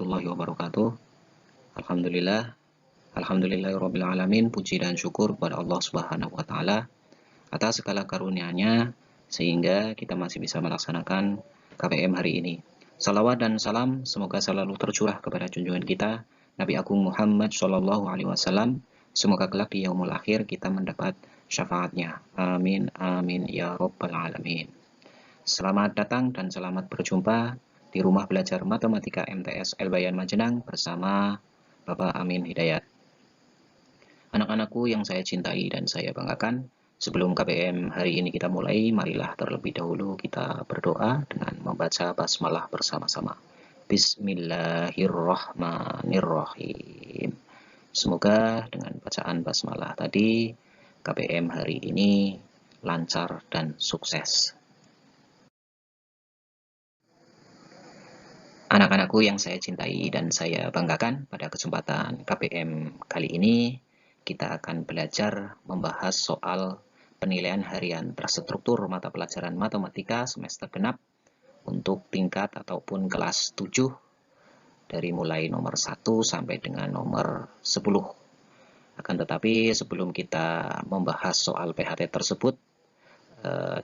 warahmatullahi wabarakatuh. Alhamdulillah, alhamdulillahirabbil alamin, puji dan syukur kepada Allah Subhanahu wa taala atas segala karunia-Nya sehingga kita masih bisa melaksanakan KPM hari ini. Salawat dan salam semoga selalu tercurah kepada junjungan kita Nabi Agung Muhammad Shallallahu alaihi wasallam. Semoga kelak di yaumul akhir kita mendapat syafaatnya. Amin amin ya rabbal alamin. Selamat datang dan selamat berjumpa di Rumah Belajar Matematika MTS Elbayan Majenang bersama Bapak Amin Hidayat. Anak-anakku yang saya cintai dan saya banggakan, sebelum KPM hari ini kita mulai, marilah terlebih dahulu kita berdoa dengan membaca basmalah bersama-sama. Bismillahirrahmanirrahim. Semoga dengan bacaan basmalah tadi, KPM hari ini lancar dan sukses. Anak-anakku yang saya cintai dan saya banggakan, pada kesempatan KPM kali ini kita akan belajar membahas soal penilaian harian terstruktur mata pelajaran matematika semester genap untuk tingkat ataupun kelas 7 dari mulai nomor 1 sampai dengan nomor 10. Akan tetapi sebelum kita membahas soal PHT tersebut,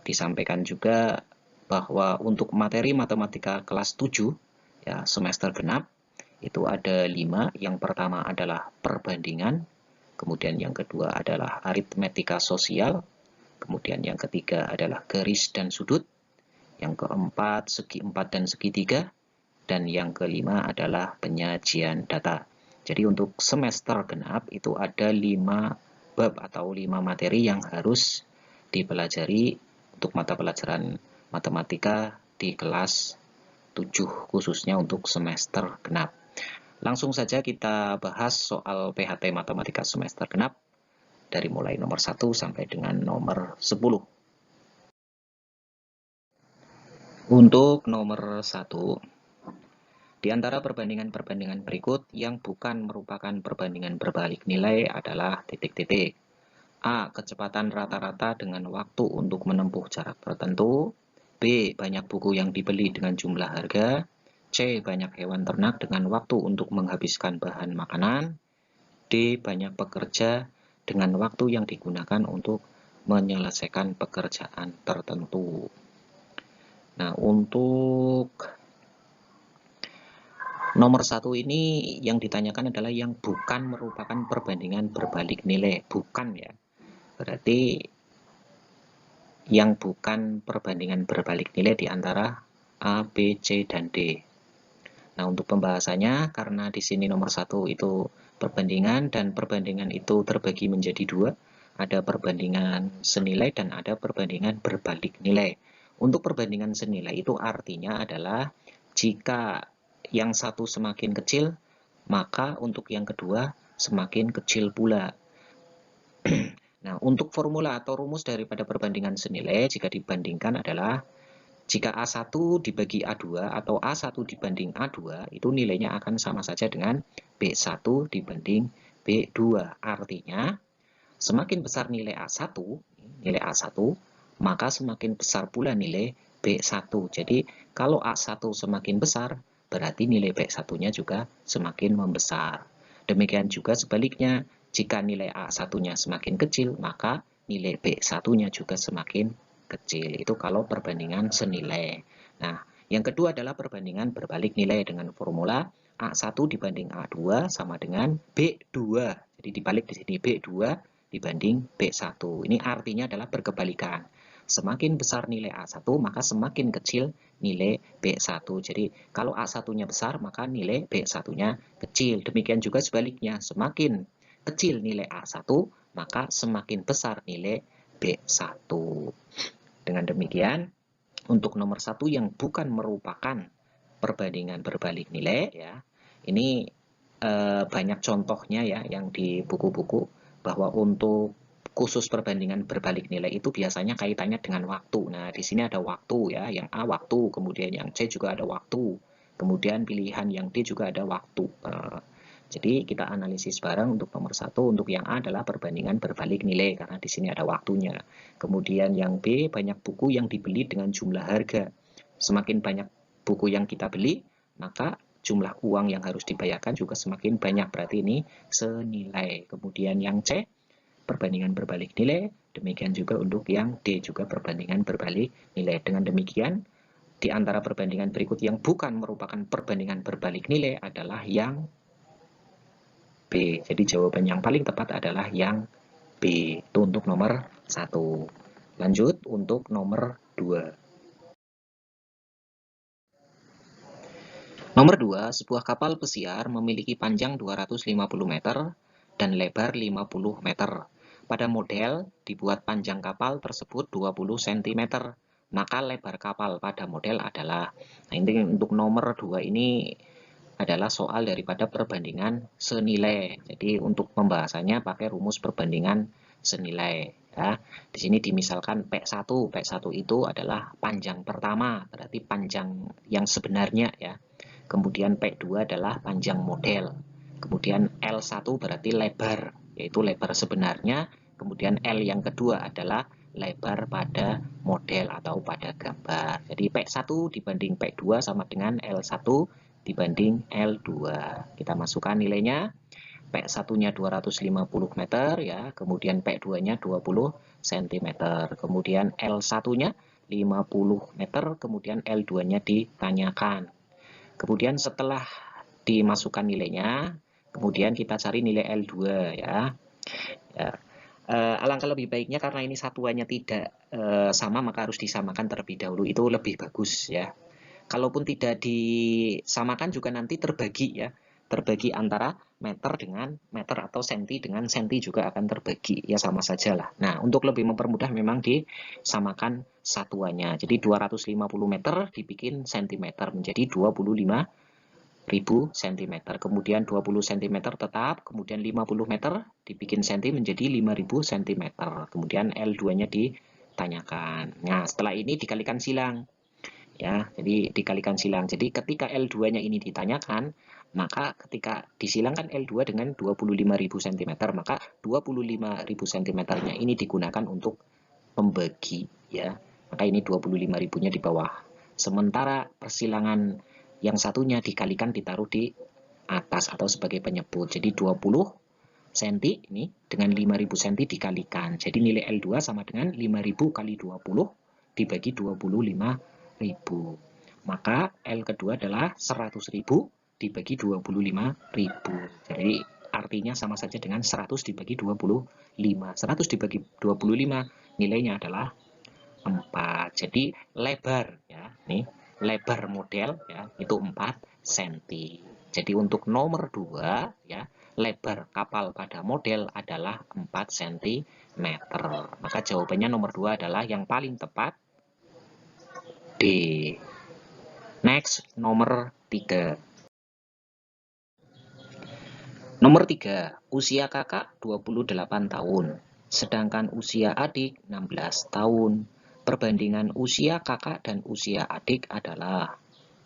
disampaikan juga bahwa untuk materi matematika kelas 7 ya semester genap itu ada 5. Yang pertama adalah perbandingan, kemudian yang kedua adalah aritmetika sosial, kemudian yang ketiga adalah garis dan sudut, yang keempat segi 4 dan segitiga, dan yang kelima adalah penyajian data. Jadi untuk semester genap itu ada 5 bab atau 5 materi yang harus dipelajari untuk mata pelajaran matematika di kelas 7 khususnya untuk semester genap. Langsung saja kita bahas soal PHT matematika semester genap dari mulai nomor 1 sampai dengan nomor 10. Untuk nomor 1, di antara perbandingan-perbandingan berikut yang bukan merupakan perbandingan berbalik nilai adalah titik-titik. A. Kecepatan rata-rata dengan waktu untuk menempuh jarak tertentu. B. Banyak buku yang dibeli dengan jumlah harga. C. Banyak hewan ternak dengan waktu untuk menghabiskan bahan makanan. D. Banyak pekerja dengan waktu yang digunakan untuk menyelesaikan pekerjaan tertentu. Nah, untuk nomor 1 ini yang ditanyakan adalah yang bukan merupakan perbandingan berbalik nilai. Bukan ya. Berarti yang bukan perbandingan berbalik nilai di antara A, B, C, dan D. Nah, untuk pembahasannya, karena di sini nomor 1 itu perbandingan, dan perbandingan itu terbagi menjadi 2. Ada perbandingan senilai dan ada perbandingan berbalik nilai. Untuk perbandingan senilai itu artinya adalah jika yang satu semakin kecil, maka untuk yang kedua semakin kecil pula. Nah, untuk formula atau rumus daripada perbandingan senilai jika dibandingkan adalah jika A1 dibagi A2 atau A1 dibanding A2 itu nilainya akan sama saja dengan B1 dibanding B2. Artinya semakin besar nilai A1, maka semakin besar pula nilai B1. Jadi kalau A1 semakin besar, berarti nilai B1-nya juga semakin membesar. Demikian juga sebaliknya, jika nilai A1-nya semakin kecil, maka nilai B1-nya juga semakin kecil. Itu kalau perbandingan senilai. Nah, yang kedua adalah perbandingan berbalik nilai dengan formula A1 dibanding A2 sama dengan B2. Jadi dibalik di sini B2 dibanding B1. Ini artinya adalah berkebalikan. Semakin besar nilai A1, maka semakin kecil nilai B1. Jadi kalau A1-nya besar, maka nilai B1-nya kecil. Demikian juga sebaliknya, semakin kecil nilai A1, maka semakin besar nilai B1. Dengan demikian, untuk nomor 1 yang bukan merupakan perbandingan berbalik nilai, ya, ini banyak contohnya ya yang di buku-buku, bahwa untuk khusus perbandingan berbalik nilai itu biasanya kaitannya dengan waktu. Nah, di sini ada waktu ya, yang A waktu, kemudian yang C juga ada waktu, kemudian pilihan yang D juga ada waktu. Jadi kita analisis bareng untuk nomor 1, untuk yang A adalah perbandingan berbalik nilai karena di sini ada waktunya. Kemudian yang B, banyak buku yang dibeli dengan jumlah harga. Semakin banyak buku yang kita beli, maka jumlah uang yang harus dibayarkan juga semakin banyak, berarti ini senilai. Kemudian yang C, perbandingan berbalik nilai, demikian juga untuk yang D juga perbandingan berbalik nilai. Dengan demikian, di antara perbandingan berikut yang bukan merupakan perbandingan berbalik nilai adalah yang B. Jadi jawaban yang paling tepat adalah yang B. Itu untuk nomor 1. Lanjut untuk nomor 2. Nomor 2, sebuah kapal pesiar memiliki panjang 250 meter dan lebar 50 meter. Pada model dibuat panjang kapal tersebut 20 cm, maka lebar kapal pada model adalah. Nah, ini untuk nomor 2 ini adalah soal daripada perbandingan senilai. Jadi untuk pembahasannya pakai rumus perbandingan senilai. Ya. Di sini dimisalkan P1. P1 itu adalah panjang pertama, berarti panjang yang sebenarnya ya. Kemudian P2 adalah panjang model. Kemudian L1 berarti lebar, yaitu lebar sebenarnya. Kemudian L yang kedua adalah lebar pada model atau pada gambar. Jadi P1 dibanding P2 sama dengan L1 dibanding L2. Kita masukkan nilainya. P1-nya 250 meter ya, kemudian P2-nya 20 cm. Kemudian L1-nya 50 meter, kemudian L2-nya ditanyakan. Kemudian setelah dimasukkan nilainya, kemudian kita cari nilai L2 ya. Ya. Alangkah lebih baiknya karena ini satuannya tidak sama, maka harus disamakan terlebih dahulu. Itu lebih bagus ya. Kalaupun tidak disamakan juga nanti terbagi ya. Terbagi antara meter dengan meter atau senti dengan senti juga akan terbagi. Ya sama saja lah. Nah, untuk lebih mempermudah memang disamakan satuannya. Jadi 250 meter dibikin sentimeter menjadi 25.000 cm. Kemudian 20 cm tetap, kemudian 50 meter dibikin senti menjadi 5.000 cm. Kemudian L2-nya ditanyakan. Nah, setelah ini dikalikan silang. Ya, jadi dikalikan silang. Jadi ketika L2-nya ini ditanyakan, maka ketika disilangkan L2 dengan 25.000 cm, maka 25.000 cm-nya ini digunakan untuk pembagi ya. Maka ini 25.000-nya di bawah. Sementara persilangan yang satunya dikalikan ditaruh di atas atau sebagai penyebut. Jadi 20 cm ini dengan 5.000 cm dikalikan. Jadi nilai L2 sama dengan 5.000 kali 20 dibagi 25.000. Maka L kedua adalah 100.000 dibagi 25.000. Jadi artinya sama saja dengan 100 dibagi 25. 100 dibagi 25 nilainya adalah 4. Jadi lebar ya, nih lebar model ya itu 4 cm. Jadi untuk nomor 2 ya, lebar kapal pada model adalah 4 cm. Maka jawabannya nomor 2 adalah yang paling tepat D. Next, nomor 3. Nomor 3, usia kakak 28 tahun, sedangkan usia adik 16 tahun. Perbandingan usia kakak dan usia adik adalah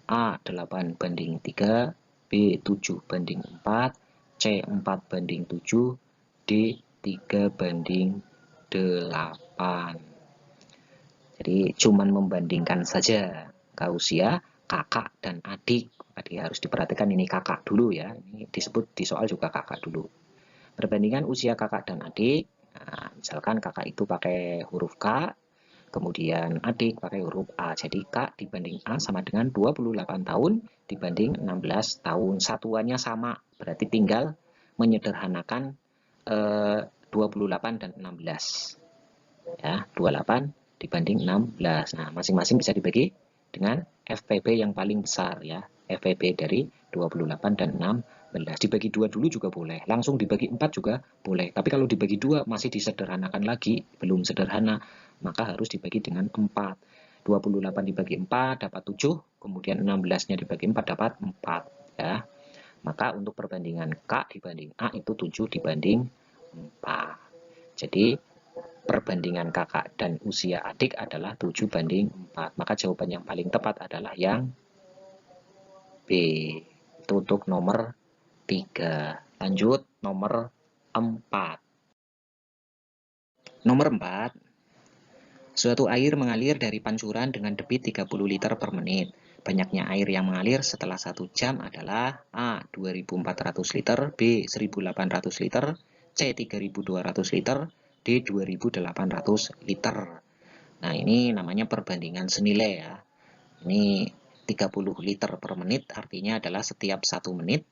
A 8 banding 3, B 7 banding 4, C 4 banding 7, D 3 banding 8. Jadi cuman membandingkan saja ke usia kakak dan adik. Jadi harus diperhatikan ini kakak dulu ya. Ini disebut di soal juga kakak dulu. Perbandingan usia kakak dan adik. Nah, misalkan kakak itu pakai huruf K, kemudian adik pakai huruf A. Jadi K dibanding A sama dengan 28 tahun dibanding 16 tahun. Satuannya sama, berarti tinggal menyederhanakan 28 dan 16. Ya, 28 dibanding 16. Nah, masing-masing bisa dibagi dengan FPB yang paling besar ya. FPB dari 28 dan 16. Dibagi 2 dulu juga boleh. Langsung dibagi 4 juga boleh. Tapi kalau dibagi 2 masih disederhanakan lagi, belum sederhana, maka harus dibagi dengan 4. 28 dibagi 4 dapat 7, kemudian 16-nya dibagi 4 dapat 4 ya. Maka untuk perbandingan K dibanding A itu 7 dibanding 4. Jadi perbandingan kakak dan usia adik adalah 7 banding 4. Maka jawaban yang paling tepat adalah yang B. Itu untuk nomor 3. Lanjut nomor 4. Nomor 4. Suatu air mengalir dari pancuran dengan debit 30 liter per menit. banyaknya air yang mengalir setelah 1 jam adalah A. 2400 liter, B. 1800 liter, C. 3200 liter, D. 2800 liter. Nah, ini namanya perbandingan senilai ya. Ini 30 liter per menit, artinya adalah setiap 1 menit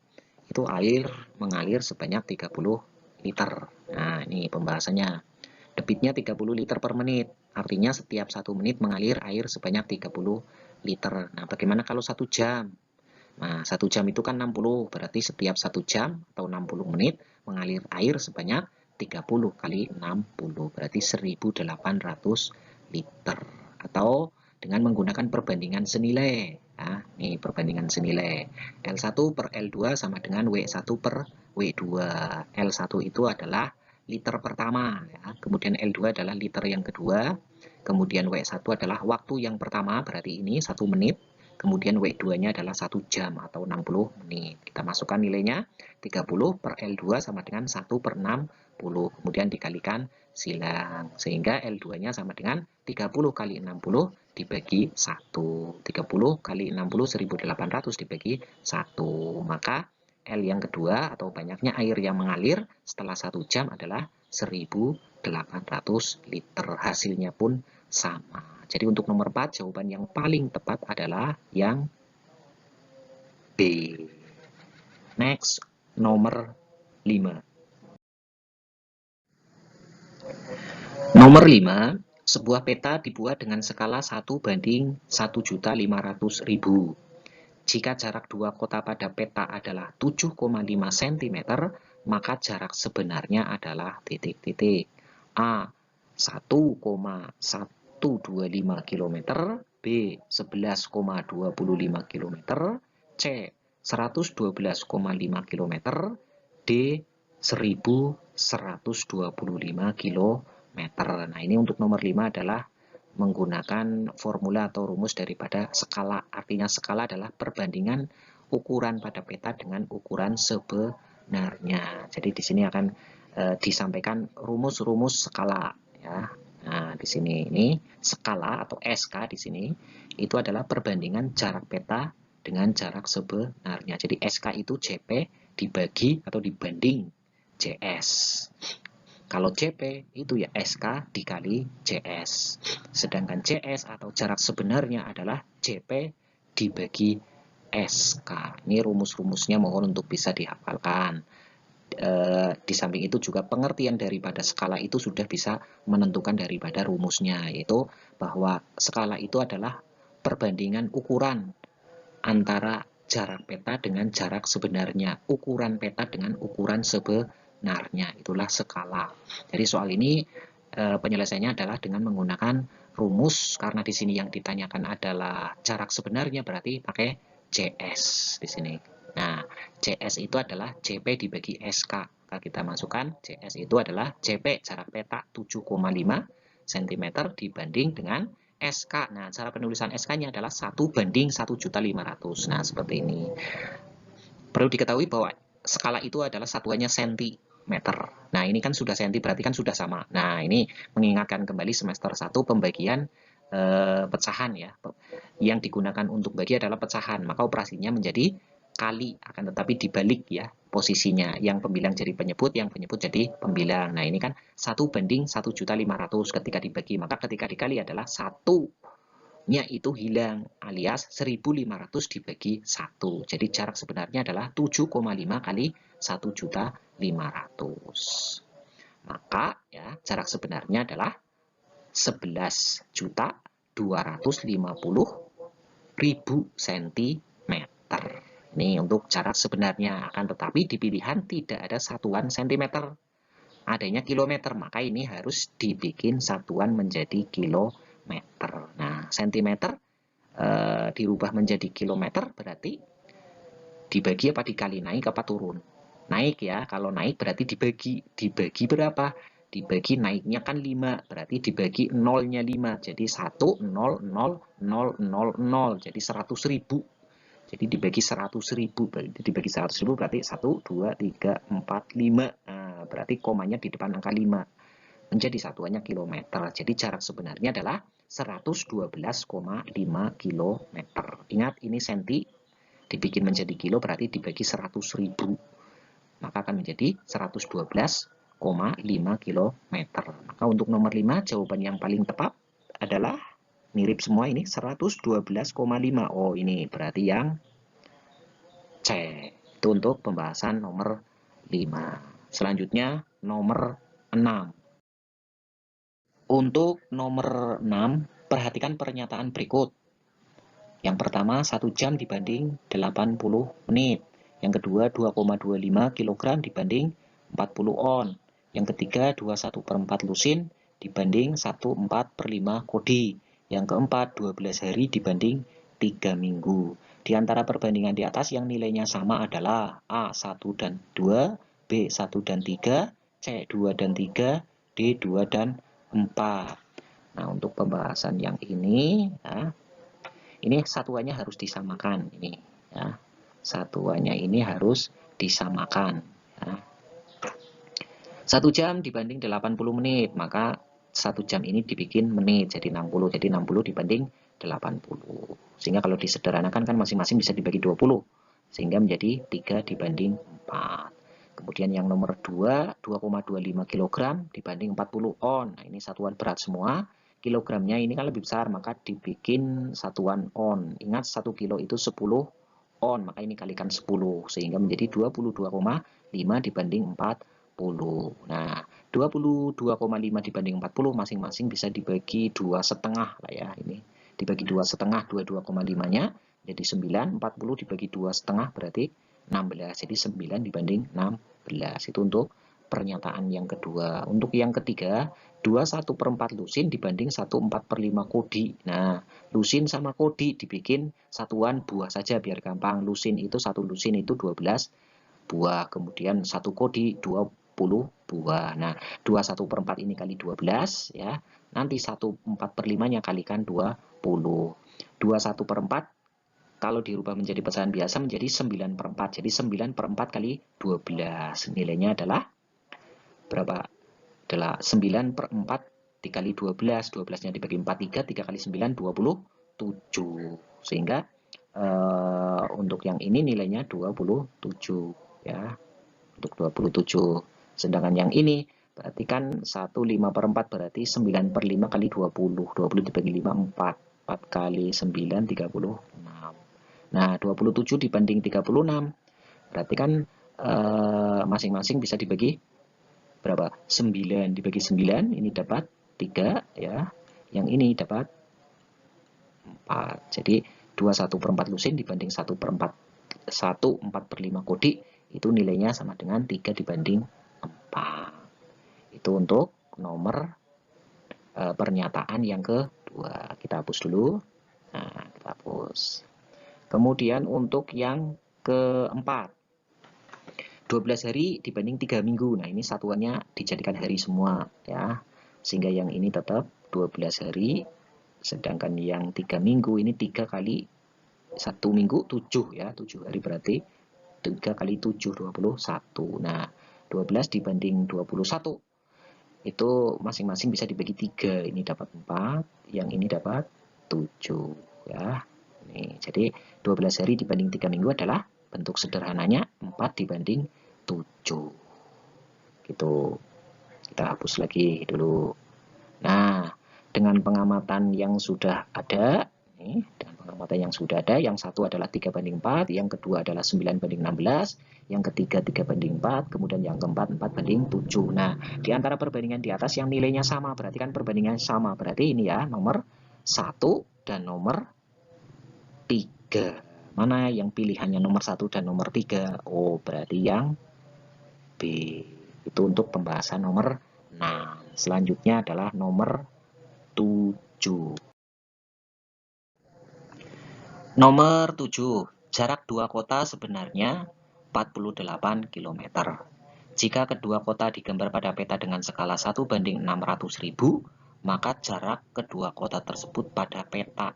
itu air mengalir sebanyak 30 liter. Nah, ini pembahasannya. Debitnya 30 liter per menit, artinya setiap 1 menit mengalir air sebanyak 30 liter. Nah, bagaimana kalau 1 jam? Nah, 1 jam itu kan 60, berarti setiap 1 jam atau 60 menit mengalir air sebanyak 30 kali 60, berarti 1800 liter. Atau dengan menggunakan perbandingan senilai. Nah, ini perbandingan senilai. L1 per L2 sama dengan W1 per W2. L1 itu adalah liter pertama, ya. Kemudian L2 adalah liter yang kedua, kemudian W1 adalah waktu yang pertama, berarti ini 1 menit, kemudian W2-nya adalah 1 jam atau 60 menit. Kita masukkan nilainya, 30 per L2 sama dengan 1 per 60, kemudian dikalikan silang, sehingga L2-nya sama dengan 30 kali 60 dibagi 1. 30 kali 60, 1800 dibagi 1, maka L yang kedua atau banyaknya air yang mengalir setelah 1 jam adalah 1800 liter. Hasilnya pun sama. Jadi untuk nomor 4 jawaban yang paling tepat adalah yang B. Next, nomor 5. Nomor 5, sebuah peta dibuat dengan skala 1:1.500.000. Jika jarak dua kota pada peta adalah 7,5 cm, maka jarak sebenarnya adalah titik-titik. A. 1,125 km, B. 11,25 km, C. 112,5 km, D. 1125 km. Nah, ini untuk nomor 5 adalah menggunakan formula atau rumus daripada skala. Artinya skala adalah perbandingan ukuran pada peta dengan ukuran sebenarnya. Jadi di sini akan disampaikan rumus-rumus skala ya. Nah, di sini ini skala atau SK di sini itu adalah perbandingan jarak peta dengan jarak sebenarnya. Jadi SK itu JP dibagi atau dibanding JS. Kalau CP itu ya SK dikali CS. Sedangkan CS atau jarak sebenarnya adalah CP dibagi SK. Ini rumus-rumusnya mohon untuk bisa dihafalkan. Di samping itu juga pengertian daripada skala itu sudah bisa menentukan daripada rumusnya, yaitu bahwa skala itu adalah perbandingan ukuran antara jarak peta dengan jarak sebenarnya, ukuran peta dengan ukuran sebenarnya. Itulah skala. Jadi soal ini penyelesaiannya adalah dengan menggunakan rumus, karena di sini yang ditanyakan adalah jarak sebenarnya, berarti pakai CS di sini. Nah, CS itu adalah CP dibagi SK. Kalau kita masukkan CS itu adalah CP jarak peta 7,5 cm dibanding dengan SK. Nah, cara penulisan SK-nya adalah 1:1.500. Nah, seperti ini. Perlu diketahui bahwa skala itu adalah satuannya sentimeter. Nah, ini kan sudah senti, berarti kan sudah sama. Nah, ini mengingatkan kembali semester 1 pembagian pecahan ya. Yang digunakan untuk bagi adalah pecahan, maka operasinya menjadi kali, akan tetapi dibalik ya posisinya. Yang pembilang jadi penyebut, yang penyebut jadi pembilang. Nah, ini kan 1:1.500 ketika dibagi, maka ketika dikali adalah 1 nya itu hilang, alias 1500 dibagi 1. Jadi jarak sebenarnya adalah 7,5 kali 1.500.000. Maka ya jarak sebenarnya adalah 11.250.000 cm. Ini untuk jarak sebenarnya, akan tetapi di pilihan tidak ada satuan cm. Adanya kilometer, maka ini harus dibikin satuan menjadi kilometer. Nah, sentimeter dirubah menjadi kilometer berarti dibagi apa dikali, naik apa turun? Naik ya, kalau naik berarti dibagi berapa? Dibagi naiknya kan 5, berarti dibagi nolnya 5, jadi 1,000,000, jadi 100.000. Jadi dibagi 100.000, dibagi 100.000 berarti 1, 2, 3, 4, 5. Nah, berarti komanya di depan angka 5. Menjadi satuannya kilometer. Jadi jarak sebenarnya adalah 112,5 km. Ingat ini senti, dibikin menjadi kilo berarti dibagi 100.000. Maka akan menjadi 112,5 km. Maka untuk nomor 5 jawaban yang paling tepat adalah mirip semua ini 112,5. Oh, ini berarti yang C. Itu untuk pembahasan nomor 5. Selanjutnya nomor 6. Untuk nomor 6, perhatikan pernyataan berikut. Yang pertama, 1 jam dibanding 80 menit. Yang kedua, 2,25 kg dibanding 40 on. Yang ketiga, 21/4 lusin dibanding 1/4/5 kodi. Yang keempat, 12 hari dibanding 3 minggu. Di antara perbandingan di atas yang nilainya sama adalah A 1 dan 2, B 1 dan 3, C 2 dan 3, D 2 dan 4. Nah, untuk pembahasan yang ini, ya, ini satuannya harus disamakan. Ini, ya, satuannya ini harus disamakan. Ya. 1 jam dibanding 80 menit, maka 1 jam ini dibikin menit, jadi 60. Jadi 60 dibanding 80. Sehingga kalau disederhanakan kan masing-masing bisa dibagi 20. Sehingga menjadi 3 dibanding 4. Kemudian yang nomor 2, 2,25 kg dibanding 40 on. Nah, ini satuan berat semua. Kilogramnya ini kan lebih besar, maka dibikin satuan on. Ingat 1 kilo itu 10 on, maka ini kalikan 10. Sehingga menjadi 22,5 dibanding 40. Nah, 22,5 dibanding 40 masing-masing bisa dibagi 2,5 lah ya. Ini dibagi 2,5, 22,5-nya jadi 9, 40 dibagi 2,5 berarti 16. Jadi 9 dibanding 16. Itu untuk pernyataan yang kedua. Untuk yang ketiga, 21/4 lusin dibanding 1/4/5 kodi. Nah, lusin sama kodi dibikin satuan buah saja biar gampang. Lusin itu, satu lusin itu 12 buah. Kemudian satu kodi 20 buah. Nah, 21/4 ini kali 12 ya. Nanti 1/4/5-nya kalikan 20. 21/4 kalau dirubah menjadi pecahan biasa menjadi 9/4. Jadi 9/4 kali 12. Nilainya adalah berapa? Adalah 9/4 dikali 12. 12-nya dibagi 4, 3 kali 9, 27. Sehingga untuk yang ini nilainya 27 ya. Untuk 27. Sedangkan yang ini berarti kan 1/5/4 berarti 9/5 kali 20. 20 dibagi 5, 4. 4 kali 9, 36. Nah, 27 dibanding 36. Berarti kan masing-masing bisa dibagi berapa? 9 dibagi 9, ini dapat 3 ya. Yang ini dapat 4. Jadi 21/4 lusin dibanding 1/4/5 kodi itu nilainya sama dengan 3 dibanding 4. Itu untuk nomor pernyataan yang kedua. Kita hapus dulu. Nah, kita hapus. Kemudian untuk yang keempat, 12 hari dibanding 3 minggu. Nah, ini satuannya dijadikan hari semua ya. Sehingga yang ini tetap 12 hari. Sedangkan yang 3 minggu ini 3 kali 1 minggu 7 ya. 7 hari berarti 3 kali 7, 21. Nah, 12 dibanding 21. Itu masing-masing bisa dibagi 3. Ini dapat 4, yang ini dapat 7 ya. Nih, jadi 12 hari dibanding 3 minggu adalah bentuk sederhananya 4 dibanding 7. Gitu. Kita hapus lagi dulu. Nah, dengan pengamatan yang sudah ada, nih, dengan pengamatan yang sudah ada, yang satu adalah 3/4, yang kedua adalah 9/16, yang ketiga 3/4, kemudian yang keempat 4/7. Nah, di antara perbandingan di atas yang nilainya sama, berarti kan perbandingannya sama. Berarti ini ya, nomor 1 dan nomor 3. Mana yang pilihannya nomor 1 dan nomor 3? Oh, berarti yang B. Itu untuk pembahasan nomor 6. Selanjutnya adalah nomor 7. Nomor 7. Jarak dua kota sebenarnya 48 km. Jika kedua kota digambar pada peta dengan skala 1/600.000, maka jarak kedua kota tersebut pada peta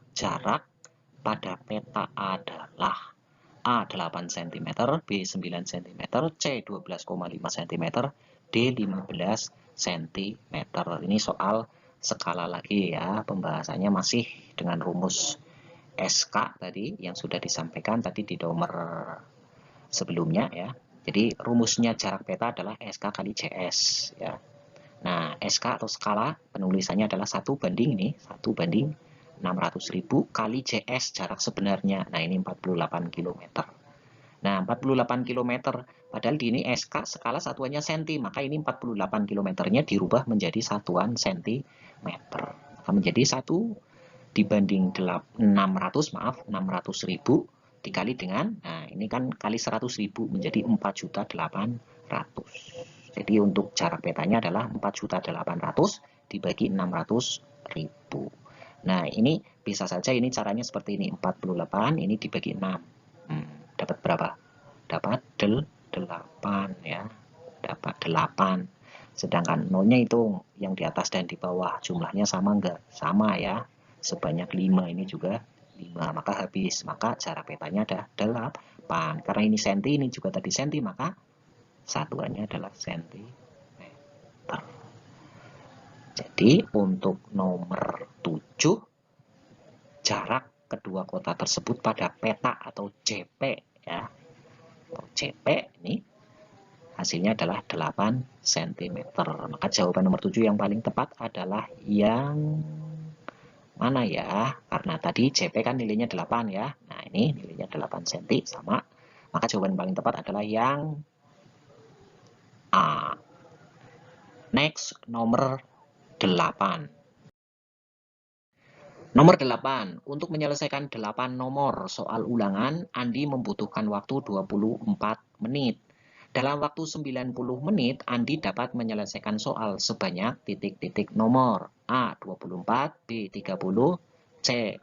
adalah A 8 cm, B 9 cm, C 12,5 cm, D 15 cm. Ini soal skala lagi ya, pembahasannya masih dengan rumus SK tadi yang sudah disampaikan tadi di nomor sebelumnya ya. Jadi rumusnya jarak peta adalah SK kali CS ya. Nah, SK atau skala penulisannya adalah 1 banding ini, 1 banding 600.000 kali CS jarak sebenarnya. Nah, ini 48 km. Nah, 48 km, padahal di ini SK skala satuannya cm, maka ini 48 km-nya dirubah menjadi satuan cm. Maka menjadi 1 dibanding 600, maaf, 600.000 dikali dengan, nah ini kan kali 100.000 menjadi 4.800.000. Jadi untuk jarak petanya adalah 4.800.000 dibagi 600.000. Nah ini bisa saja ini caranya seperti ini, 48 ini dibagi 6. Dapat berapa? Dapat 8 ya, dapat 8. Sedangkan nolnya itu yang di atas dan di bawah jumlahnya sama enggak? Sama ya, sebanyak 5, ini juga 5, maka habis. Maka jarak petanya ada 8. Karena ini senti, ini juga tadi senti, maka satuannya adalah sentimeter. Jadi untuk nomor 7, jarak kedua kota tersebut pada peta atau JP ya. JP ini hasilnya adalah 8 cm. Maka jawaban nomor 7 yang paling tepat adalah yang mana ya? Karena tadi JP kan nilainya 8 ya. Nah, ini nilainya 8 cm sama. Maka jawaban paling tepat adalah yang A. Next, nomor 8. Nomor 8. Untuk menyelesaikan 8 nomor soal ulangan, Andi membutuhkan waktu 24 menit. Dalam waktu 90 menit, Andi dapat menyelesaikan soal sebanyak titik-titik nomor A 24, B 30, C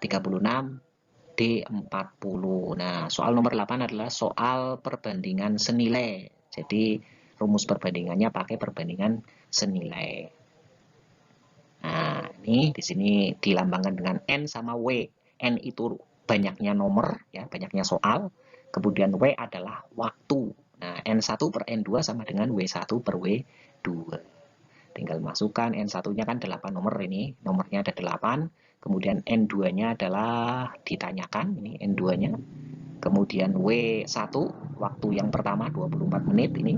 36, D 40. Nah, soal nomor 8 adalah soal perbandingan senilai. Jadi, rumus perbandingannya pakai perbandingan senilai. Nah, ini di sini dilambangkan dengan N sama W. N itu banyaknya nomor, ya, banyaknya soal. Kemudian W adalah waktu. Nah, N1 per N2 sama dengan W1 per W2. Tinggal masukkan N1-nya kan 8 nomor ini. Nomornya ada 8. Kemudian N2-nya adalah ditanyakan. Ini N2-nya. Kemudian W1, waktu yang pertama 24 menit ini.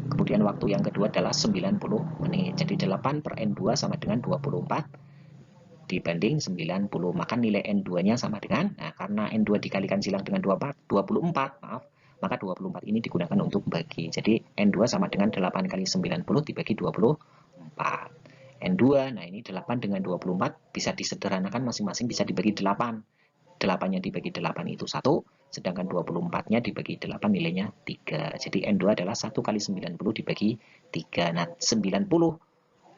Kemudian waktu yang kedua adalah 90 menit. Jadi 8 per N2 sama dengan 24 dibanding 90. Maka nilai N2-nya sama dengan, nah karena N2 dikalikan silang dengan 24, maaf, maka 24 ini digunakan untuk bagi. Jadi N2 sama dengan 8 kali 90 dibagi 24. N2, nah ini 8 dengan 24 bisa disederhanakan masing-masing bisa dibagi 8. 8-nya dibagi 8 itu 1, sedangkan 24-nya dibagi 8 nilainya 3. Jadi N2 adalah 1 kali 90 dibagi 3. Nah, 90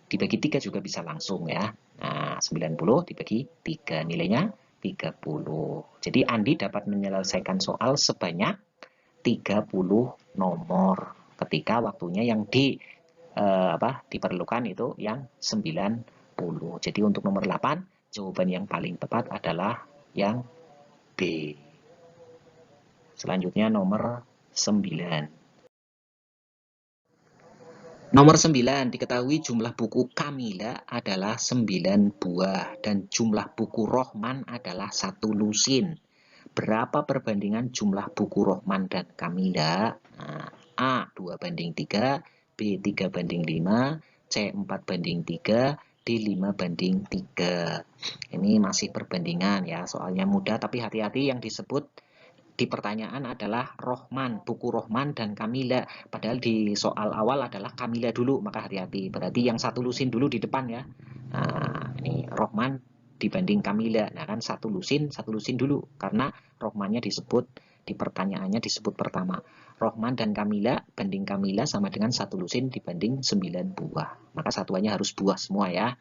dibagi 3 juga bisa langsung ya. Nah, 90 dibagi 3 nilainya 30. Jadi Andi dapat menyelesaikan soal sebanyak 30 nomor ketika waktunya yang diperlukan itu yang 90. Jadi untuk nomor 8 jawaban yang paling tepat adalah yang B. Selanjutnya nomor 9. Nomor 9, diketahui jumlah buku Kamila adalah 9 buah dan jumlah buku Rohman adalah 1 lusin. Berapa perbandingan jumlah buku Rohman dan Kamila? Nah, A 2 banding 3, B 3 banding 5, C 4 banding 3, D 5 banding 3. Ini masih perbandingan ya, soalnya mudah tapi hati-hati yang disebut di pertanyaan adalah Rohman, buku Rohman dan Kamila. Padahal di soal awal adalah Kamila dulu, maka hati-hati. Berarti yang 1 lusin dulu di depan ya. Nah, ini Rohman dibanding Kamila. Nah, kan 1 lusin dulu. Karena Rohmannya disebut, di pertanyaannya disebut pertama. Rohman dan Kamila banding Kamila sama dengan 1 lusin dibanding 9 buah. Maka satuannya harus buah semua ya.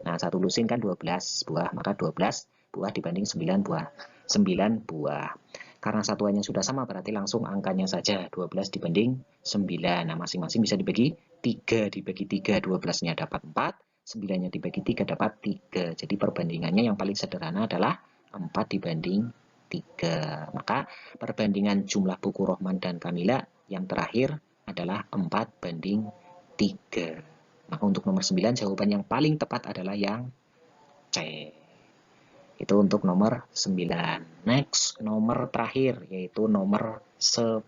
Nah, 1 lusin kan 12 buah, maka 12 buah dibanding 9 buah. 9 buah. Karena satuannya sudah sama, berarti langsung angkanya saja 12 dibanding 9. Nah, masing-masing bisa dibagi 3. Dibagi 3, 12-nya dapat 4. 9-nya dibagi 3 dapat 3. Jadi perbandingannya yang paling sederhana adalah 4 dibanding 3. Maka perbandingan jumlah buku Rohman dan Kamila yang terakhir adalah 4 banding 3. Maka untuk nomor 9 jawaban yang paling tepat adalah yang C. Itu untuk nomor 9. Next, nomor terakhir yaitu nomor 10.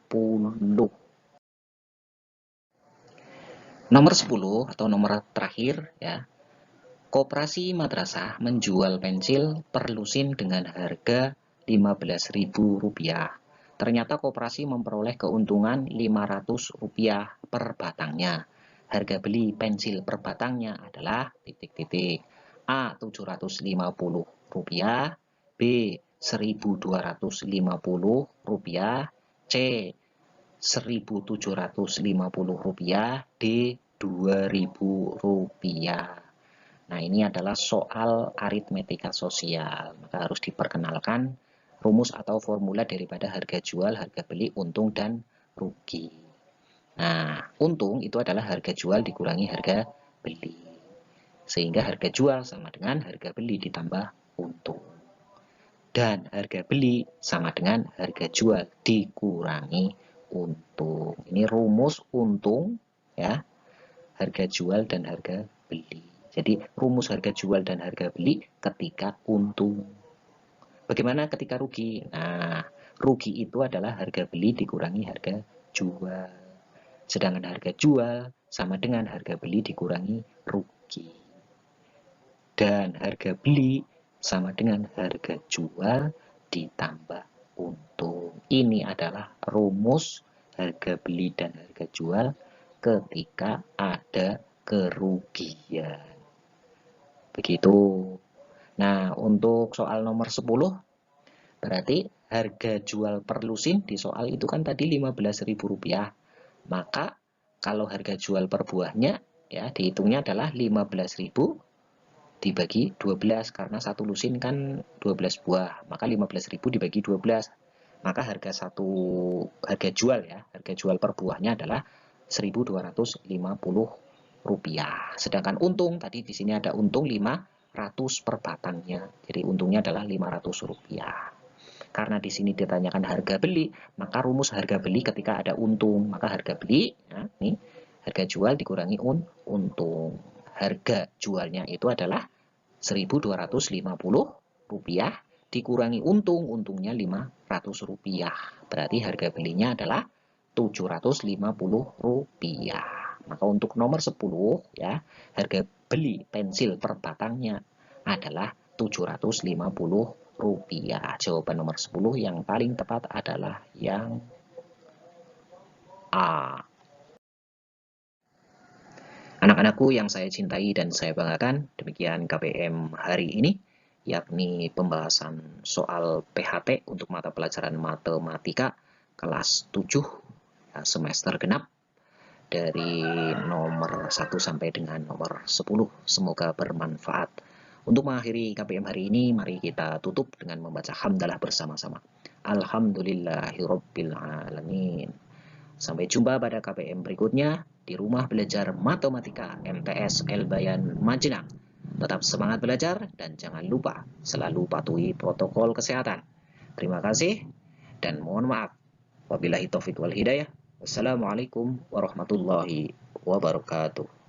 Nomor 10 atau nomor terakhir ya. Koperasi madrasah menjual pensil per lusin dengan harga Rp15.000. Ternyata koperasi memperoleh keuntungan Rp500 per batangnya. Harga beli pensil per batangnya adalah titik-titik. A. Rp750, B. Rp1.250, C. Rp1.750, D. Rp2.000. Nah, ini adalah soal aritmetika sosial. Maka harus diperkenalkan rumus atau formula daripada harga jual, harga beli, untung, dan rugi. Nah, untung itu adalah harga jual dikurangi harga beli. Sehingga harga jual sama dengan harga beli ditambah untung. Dan harga beli sama dengan harga jual dikurangi untung. Ini rumus untung ya, harga jual dan harga beli. Jadi rumus harga jual dan harga beli ketika untung. Bagaimana ketika rugi? Nah, rugi itu adalah harga beli dikurangi harga jual. Sedangkan harga jual sama dengan harga beli dikurangi rugi. Dan harga beli sama dengan harga jual ditambah untung. Ini adalah rumus harga beli dan harga jual ketika ada kerugian. Begitu. Nah, untuk soal nomor 10, berarti harga jual per lusin di soal itu kan tadi Rp15.000. Maka kalau harga jual per buahnya ya dihitungnya adalah 15.000 dibagi 12 karena satu lusin kan 12 buah. Maka 15.000 dibagi 12. Maka harga jual ya, harga jual per buahnya adalah Rp1.250. Sedangkan untung tadi di sini ada untung 500 per batangnya. Jadi untungnya adalah Rp500. Karena di sini ditanyakan harga beli, maka rumus harga beli ketika ada untung, maka harga beli ya, ini harga jual dikurangi untung. Harga jualnya itu adalah Rp1.250 dikurangi untung, untungnya Rp500. Berarti harga belinya adalah Rp750. Maka untuk nomor 10 ya, harga beli pensil per batangnya adalah Rp750. Jawaban nomor 10 yang paling tepat adalah yang A. Anak-anakku yang saya cintai dan saya banggakan, demikian KPM hari ini, yakni pembahasan soal PHT untuk mata pelajaran matematika kelas 7 semester genap dari nomor 1 sampai dengan nomor 10. Semoga bermanfaat. Untuk mengakhiri KPM hari ini, mari kita tutup dengan membaca hamdalah bersama-sama. Alhamdulillahirabbil alamin. Sampai jumpa pada KPM berikutnya di Rumah Belajar Matematika MTS Elbayan Majenang. Tetap semangat belajar dan jangan lupa selalu patuhi protokol kesehatan. Terima kasih dan mohon maaf. Wabillahi taufiq wal hidayah. Wassalamualaikum warahmatullahi wabarakatuh.